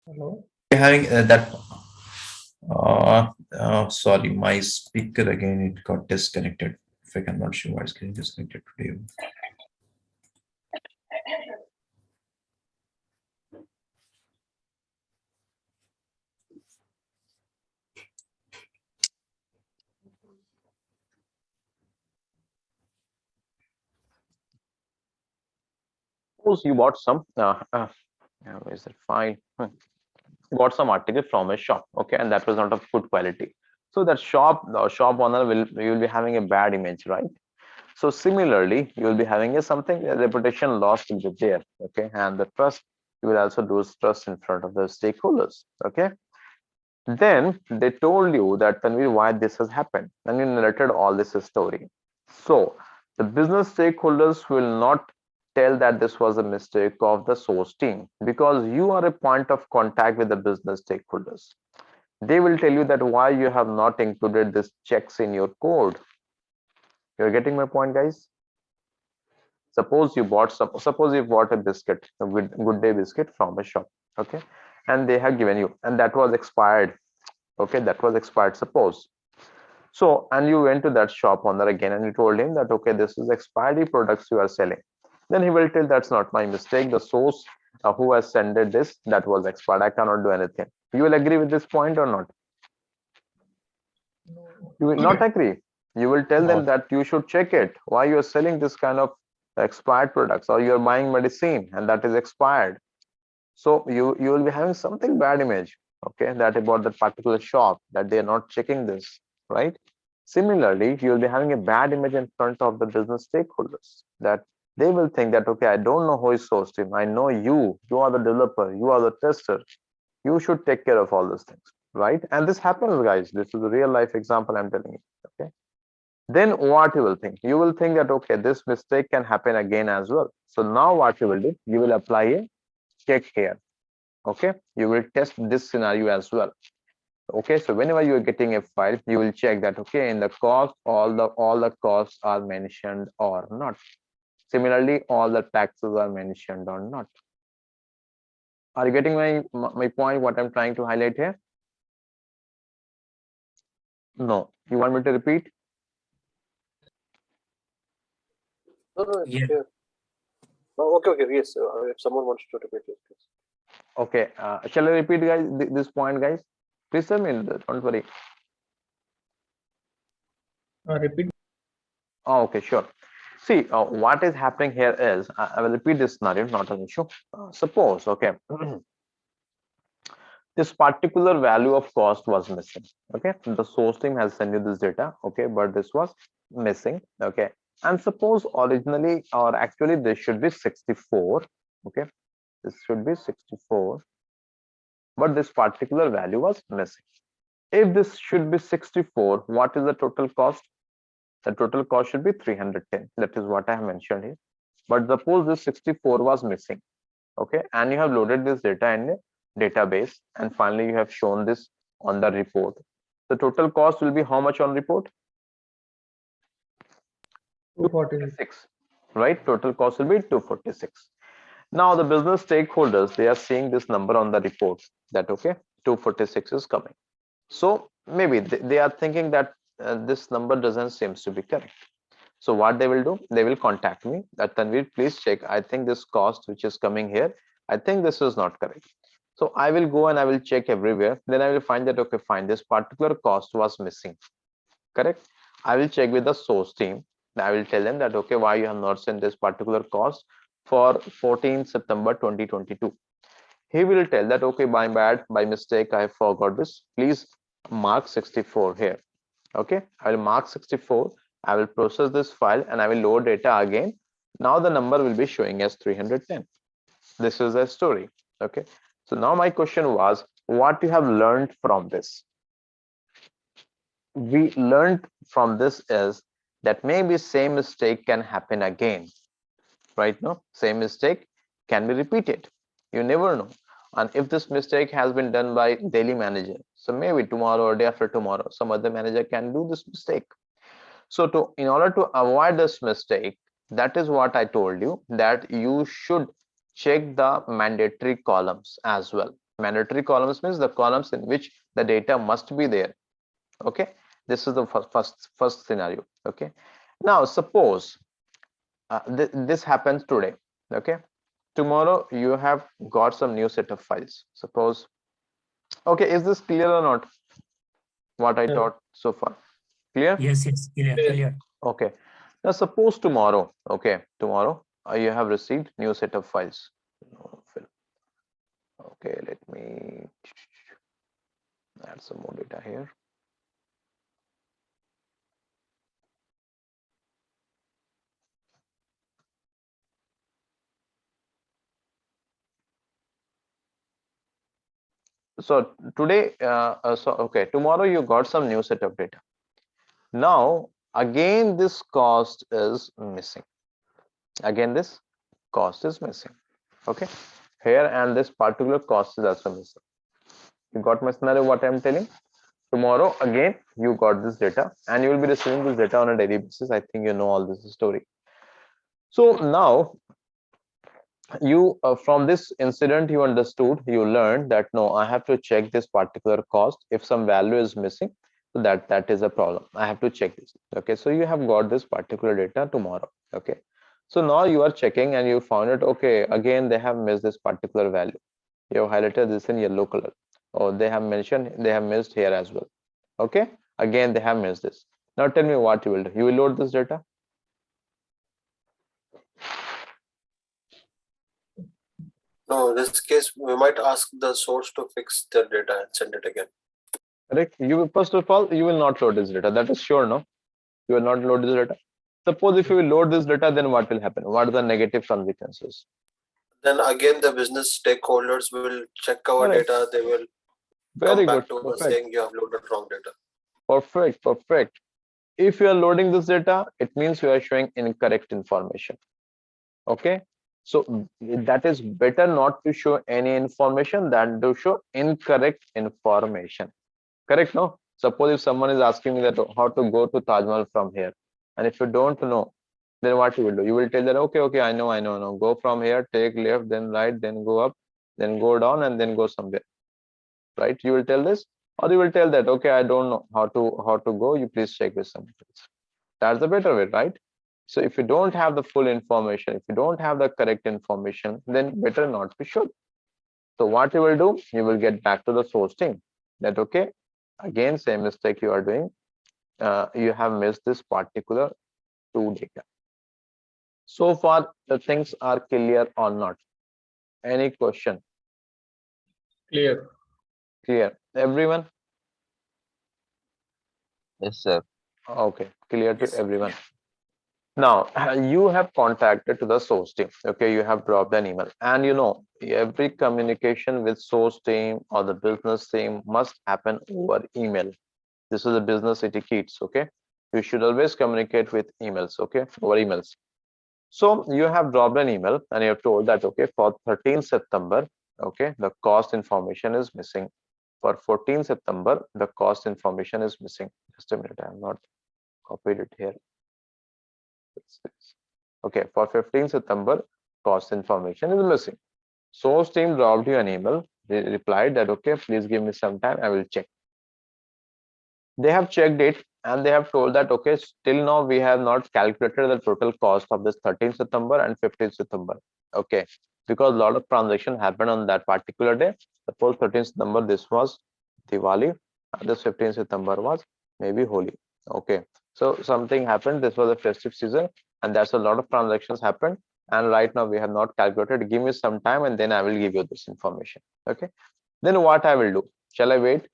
Hello. Having that. Sorry, my speaker again, it got disconnected. In fact, I'm not sure why it's getting disconnected today. suppose you bought some where is that file? Bought some article from a shop, okay, and that was not of good quality. So that the shop owner will be having a bad image, right? So similarly, you will be having a something a reputation loss will be there, okay, and the trust you will also lose trust in front of the stakeholders, okay. Then they told you that Tanvir, why this has happened, and you narrated all this story. So the business stakeholders will not tell that this was a mistake of the source team because you are a point of contact with the business stakeholders. They will tell you that why you have not included this checks in your code. You're getting my point, guys? Suppose you bought a biscuit, a good day biscuit from a shop, okay, and they have given you, and that was expired, okay, that was expired, suppose. So, and you went to that shop owner again and you told him that, okay, this is expiry products you are selling. Then he will tell that's not my mistake. The source who has sent this, that was expired. I cannot do anything. You will agree with this point or not? No. You will not agree. You will tell them No. that you should check it. Why you are selling this kind of expired products, or you are buying medicine and that is expired. So you will be having something bad image, okay, that about that particular shop, that they are not checking this, right? Similarly, you will be having a bad image in front of the business stakeholders, that they will think that, okay, I don't know who is source team, I know you are the developer, you are the tester, you should take care of all those things, right? And this happens, guys. This is a real life example I'm telling you, okay. Then what you will think? You will think that, okay, this mistake can happen again as well. So now what you will do, you will apply a check here, okay. You will test this scenario as well, okay. So whenever you are getting a file, you will check that, okay, in the cost all the costs are mentioned or not. Similarly, all the taxes are mentioned or not. Are you getting my point, what I'm trying to highlight here? No, you want me to repeat? No, it's Yeah. clear. Oh, okay, yes. If someone wants to repeat it, please. Okay, shall I repeat, guys, this point, guys? Please tell me, don't worry. Repeat. Oh, okay, sure. See, what is happening here is, I will repeat this scenario, not an issue. Suppose, okay, this particular value of cost was missing, okay. The source team has sent you this data, okay, but this was missing, okay. And suppose originally, or actually this should be 64, okay, this should be 64, but this particular value was missing. If this should be 64, what is the total cost? The total cost should be 310. That is what I have mentioned here. But suppose this 64 was missing, okay, and you have loaded this data in a database, and finally you have shown this on the report. The total cost will be how much on report? 246. Right? Total cost will be 246. Now the business stakeholders, they are seeing this number on the report, that, okay, 246 is coming. So maybe they are thinking that this number doesn't seems to be correct. So what they will do, they will contact me that, Tanvir, please check. I think this cost which is coming here, I think this is not correct. So I will go and I will check everywhere. Then I will find that, okay, fine, this particular cost was missing, correct. I will check with the source team. I will tell them that, okay, why you have not sent this particular cost for 14 September 2022. He will tell that, okay, by bad, by mistake, I forgot this. Please mark 64 here. Okay, I will mark 64 I will process this file and I will load data again. Now the number will be showing as 310. This is the story. Okay. So now my question was, what you have learned from this? We learned from this is that maybe same mistake can happen again, right? No, same mistake can be repeated. You never know. And if this mistake has been done by daily manager, so maybe tomorrow or day after tomorrow, some other manager can do this mistake. So in order to avoid this mistake, that is what I told you, that you should check the mandatory columns as well. Mandatory columns means the columns in which the data must be there. Okay, this is the first scenario. Okay, now suppose this happens today. Okay, tomorrow you have got some new set of files. Suppose, okay, is this clear or not, what I taught so far? Clear? Yes, yes, clear, Yes. clear. Okay, now suppose tomorrow, okay, tomorrow you have received new set of files. Okay, let me add some more data here. So today, okay, tomorrow you got some new set of data. Now again this cost is missing. Again this cost is missing. Okay, here and this particular cost is also missing. You got my scenario, what I'm telling? Tomorrow again you got this data and you will be receiving this data on a daily basis. I think you know all this story. So now you from this incident you understood, you learned that no, I have to check this particular cost. If some value is missing, so that is a problem, I have to check this. Okay, so you have got this particular data tomorrow. Okay, so now you are checking and you found it, okay, again they have missed this particular value. You have highlighted this in yellow color, or they have mentioned they have missed here as well. Okay, again they have missed this. Now tell me what you will do. You will load this data. No, in this case, we might ask the source to fix the data and send it again. Correct. You will, first of all, you will not load this data. That is sure, no? You will not load this data. Suppose if you will load this data, then what will happen? What are the negative consequences? Then again, the business stakeholders will check our Correct. data. They will Very come good. back to us Perfect. saying you have loaded wrong data. Perfect. Perfect. If you are loading this data, it means you are showing incorrect information. Okay. So that is better not to show any information than to show incorrect information. Correct, no? Suppose if someone is asking me that how to go to Taj Mahal from here, and if you don't know, then what you will do? You will tell that, okay, I know. Go from here, take left, then right, then go up, then go down, and then go somewhere. Right? You will tell this, or you will tell that, okay, I don't know how to go. You please check with someone else. That's the better way, right? So if you don't have the full information, if you don't have the correct information, then better not to show. So what you will do? You will get back to the source team. That okay, again same mistake you are doing. You have missed this particular two data. So far the things are clear or not? Any question? Clear. Clear, everyone? Yes, sir. Okay, clear to Yes. everyone. Now you have contacted to the source team. Okay, you have dropped an email, and you know every communication with source team or the business team must happen over email. This is a business etiquette. Okay, you should always communicate with emails. Okay, over emails. So you have dropped an email and you have told that okay, for 13th September, okay, the cost information is missing. For 14th September, the cost information is missing. Just a minute, I have not copied it here. Okay, for 15th September, cost information is missing. Source team dropped you an email. They replied that okay, please give me some time, I will check. They have checked it and they have told that okay, still now we have not calculated the total cost of this 13th September and 15th September. Okay, because a lot of transaction happened on that particular day. Suppose 13th September this was Diwali, and this 15th September was maybe Holi. Okay, so something happened, this was a festive season, and that's a lot of transactions happened, and right now we have not calculated. Give me some time and then I will give you this information. Okay, then what I will do? Shall I wait?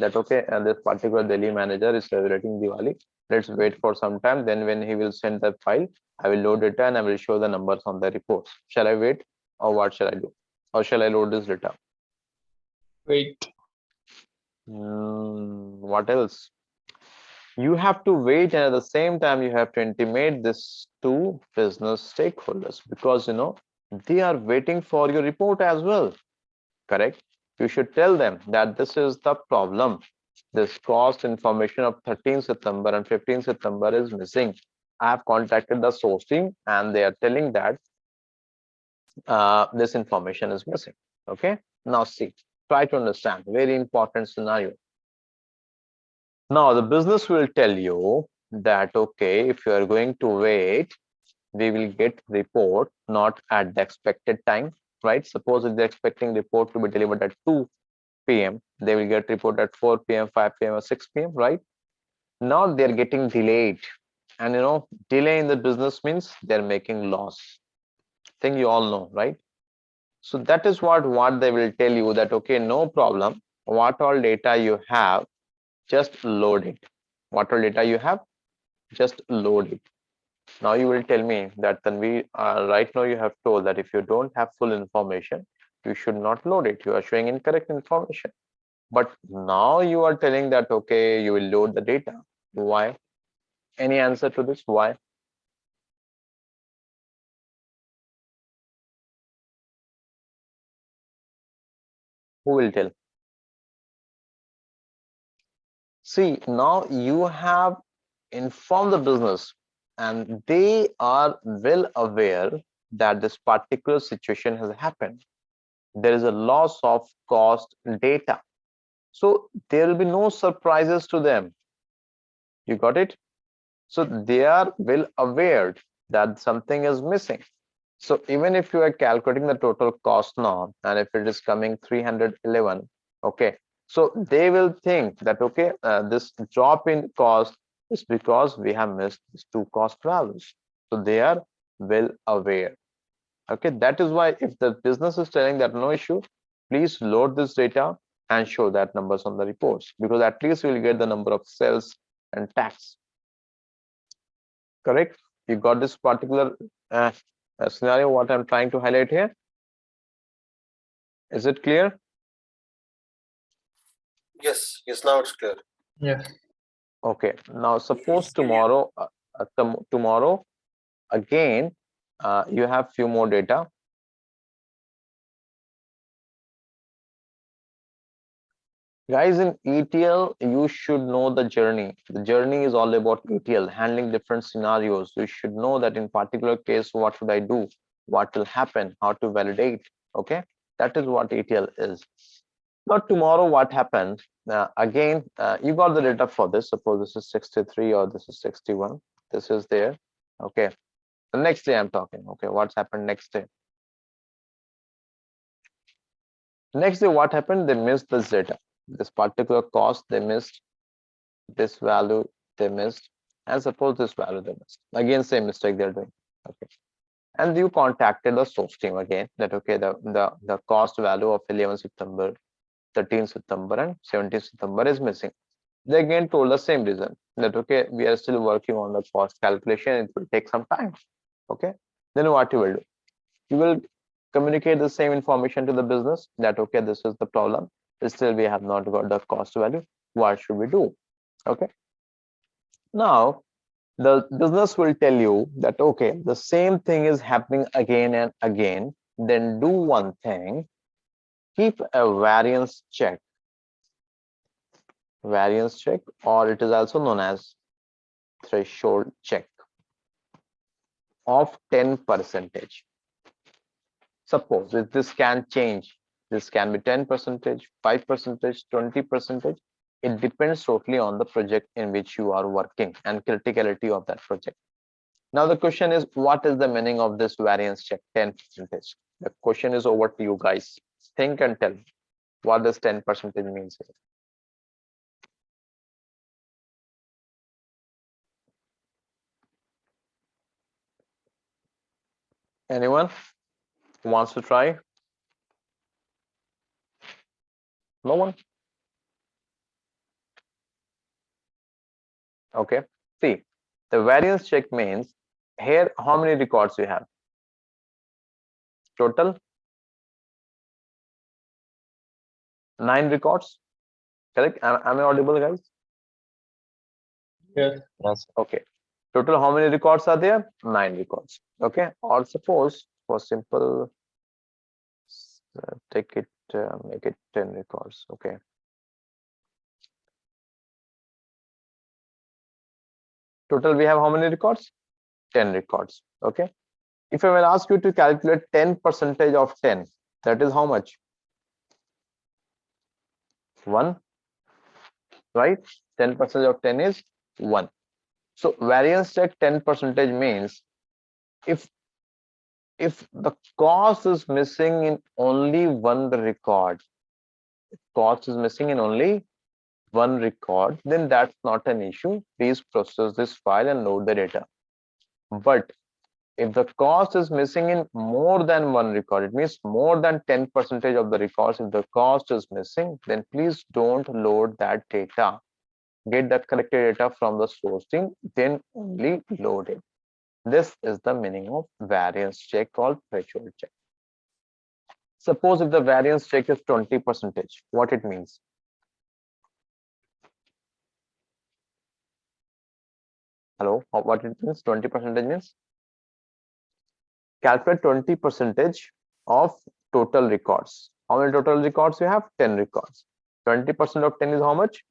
that okay, this particular Delhi manager is celebrating Diwali. Let's wait for some time. Then when he will send the file, I will load data and I will show the numbers on the reports. Shall I wait or what shall I do? Or shall I load this data? Wait. What else? You have to wait, and at the same time you have to intimate this to business stakeholders, because they are waiting for your report as well. Correct? You should tell them that this is the problem. This cost information of 13 September and 15 September is missing. I have contacted the source team and they are telling that this information is missing. Okay, now see, try to understand, very important scenario. Now the business will tell you that okay, if you are going to wait, we will get report not at the expected time, right? Suppose if they're expecting report to be delivered at 2 p.m., they will get report at 4 p.m., 5 p.m., or 6 p.m., right? Now they're getting delayed. And delay in the business means they're making loss. I think you all know, right? So that is what they will tell you, that okay, no problem. What all data you have, just load it. What all data you have, just load it. Now you will tell me that then right now you have told that if you don't have full information, you should not load it. You are showing incorrect information. But now you are telling that okay, you will load the data. Why? Any answer to this? Why? Who will tell? See, now you have informed the business and they are well aware that this particular situation has happened. There is a loss of cost data. So there will be no surprises to them. You got it? So they are well aware that something is missing. So even if you are calculating the total cost now, and if it is coming 311, okay, so they will think that okay, this drop in cost is because we have missed these two cost values. So they are well aware. Okay, that is why if the business is telling that no issue, please load this data and show that numbers on the reports, because at least we will get the number of sales and tax. Correct? You got this particular scenario, what I'm trying to highlight here? Is it clear? Yes, now it's clear. Yes. Okay, now suppose tomorrow, tomorrow again, you have few more data. Guys, in ETL, you should know the journey. The journey is all about ETL, handling different scenarios. You should know that in particular case, what should I do? What will happen? How to validate? Okay, that is what ETL is. But tomorrow, what happens? Again, you got the data for this. Suppose this is 63 or this is 61. This is there. Okay. The next day I'm talking. Okay, what's happened next day? Next day, what happened? They missed this data. This particular cost, they missed. This value, they missed. And suppose this value they missed. Again, same mistake they're doing. Okay. And you contacted the source team again that okay, the cost value of 11 September, 13 September, and 17 September is missing. They again told the same reason that okay, we are still working on the cost calculation, it will take some time. Okay, then what you will do? You will communicate the same information to the business that okay, this is the problem, still we have not got the cost value, what should we do? Okay, now the business will tell you that okay, the same thing is happening again and again. Then do one thing, keep a variance check, or it is also known as threshold check of 10%. Suppose if this can change, this can be 10%, 5%, 20%. It depends totally on the project in which you are working and criticality of that project. Now the question is, what is the meaning of this variance check 10%? The question is over to you guys. Think and tell me, what does 10% means here? Anyone who wants to try? No one? Okay. See, the variance check means here how many records you have? Total 9 records. Correct? Am I audible, guys? Yes. Yes. Okay. Total how many records are there? 9 records. Okay. Or suppose for simple, take it, make it 10 records. Okay. Total we have how many records? 10 records. Okay. If I will ask you to calculate 10% of 10, that is how much? 1, right? 10% of 10 is 1. So variance check 10% means if the cost is missing in only one record, cost is missing in only one record, then that's not an issue. Please process this file and load the data. But if the cost is missing in more than one record, it means more than 10% of the records, if the cost is missing, then please don't load that data. Get the corrected data from the sourcing, then only load it. This is the meaning of variance check or threshold check. Suppose if the variance check is 20%, what it means? Hello, what it means? 20% means calculate 20% of total records. How many total records you have? 10 records. 20% of 10 is how much?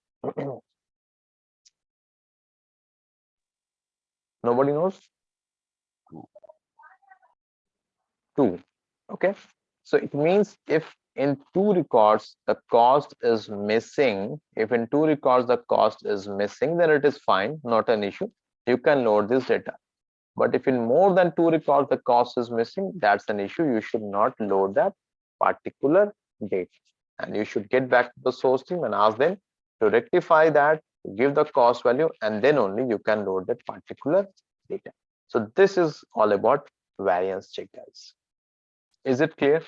Nobody knows? 2. Okay. So it means if in 2 records the cost is missing, if in 2 records the cost is missing, then it is fine, not an issue. You can load this data. But if in more than 2 records the cost is missing, that's an issue. You should not load that particular data. And you should get back to the source team and ask them to rectify that, give the cost value, and then only you can load that particular data. So this is all about variance check, guys. Is it clear?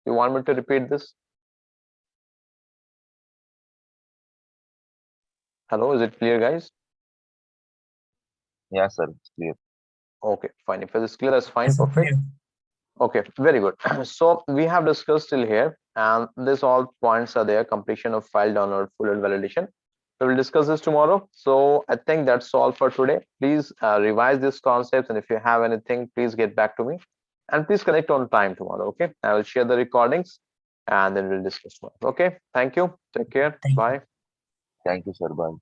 You want me to repeat this? Hello, is it clear, guys? Yes, sir. It's clear. Okay, fine. If it is clear, that's fine. Perfect. Okay, very good. So we have discussed till here, and this all points are there: completion of file download, full validation. So we'll discuss this tomorrow. So I think that's all for today. Please revise these concepts, and if you have anything, please get back to me, and please connect on time tomorrow. Okay, I will share the recordings, and then we'll discuss more. Okay, thank you. Take care. Bye. Thank you, sir. Bye.